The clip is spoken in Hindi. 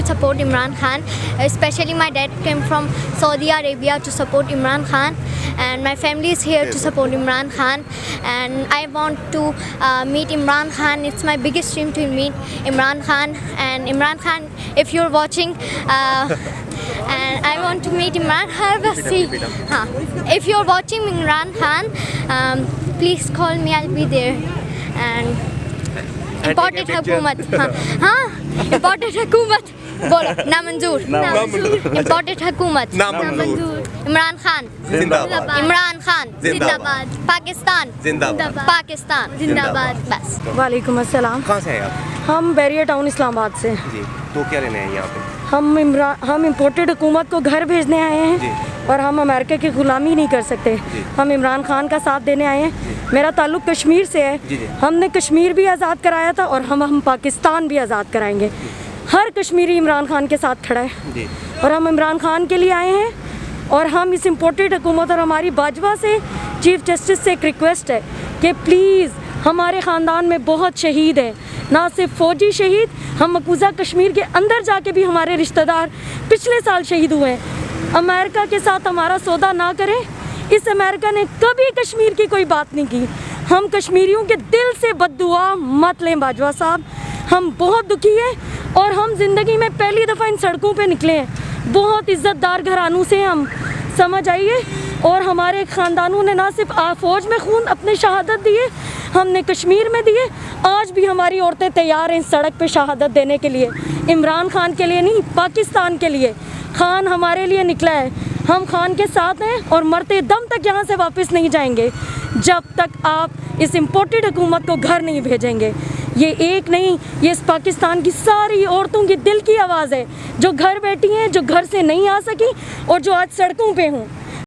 support Imran Khan. Especially my dad came from Saudi Arabia to support Imran Khan, and my family is here to support Imran Khan. And I want to meet Imran Khan. It's my biggest dream to meet Imran Khan. And Imran Khan, if you're watching, and I want to meet Imran Khan. If you're watching Imran Khan, please call me. I'll be there. And important hukumat. Important hukumat. बोलो ना मंजूर इम्पोर्टेड हुकूमत ना मंजूर इमरान खान जिंदाबाद इमरान खान जिंदाबाद पाकिस्तान जिंदाबाद पाकिस्तान जिंदाबाद बस। वालेकुम अस्सलाम। कहाँ से हैं आप? हम बैरिया टाउन इस्लामाबाद से। जी, तो क्या लेने हैं यहाँ पे? हम इम्पोर्टेड हुकूमत को घर भेजने आए हैं और हम अमेरिका की ग़ुलामी नहीं कर सकते। हम इमरान खान का साथ देने आए हैं। मेरा ताल्लुक़ कश्मीर से है। हमने कश्मीर भी आज़ाद कराया था और हम पाकिस्तान भी आज़ाद कराएंगे। हर कश्मीरी इमरान खान के साथ खड़ा है और हम इमरान खान के लिए आए हैं। और हम इस इम्पोर्टेड हुकूमत और हमारी बाजवा से चीफ जस्टिस से एक रिक्वेस्ट है कि प्लीज़, हमारे ख़ानदान में बहुत शहीद हैं, ना सिर्फ फ़ौजी शहीद, हम मकबूजा कश्मीर के अंदर जाके भी हमारे रिश्तेदार पिछले साल शहीद हुए हैं। अमेरिका के साथ हमारा सौदा ना करें। इस अमेरिका ने कभी कश्मीर की कोई बात नहीं की। हम कश्मीरियों के दिल से बद्दुआ मत लें बाजवा साहब। हम बहुत दुखी हैं और हम ज़िंदगी में पहली दफ़ा इन सड़कों पे निकले हैं। बहुत इज़्ज़तदार घरानों से हम, समझ आइए। और हमारे ख़ानदानों ने ना सिर्फ फ़ौज में खून अपने शहादत दिए, हमने कश्मीर में दिए। आज भी हमारी औरतें तैयार हैं सड़क पे शहादत देने के लिए। इमरान खान के लिए नहीं, पाकिस्तान के लिए। खान हमारे लिए निकला है, हम खान के साथ हैं और मरते दम तक यहाँ से वापस नहीं जाएंगे जब तक आप इस इम्पोर्टेड हुकूमत को घर नहीं भेजेंगे। ये एक नहीं, ये इस पाकिस्तान की सारी औरतों की दिल की आवाज़ है, जो घर बैठी हैं, जो घर से नहीं आ सकी और जो आज सड़कों पे हूँ।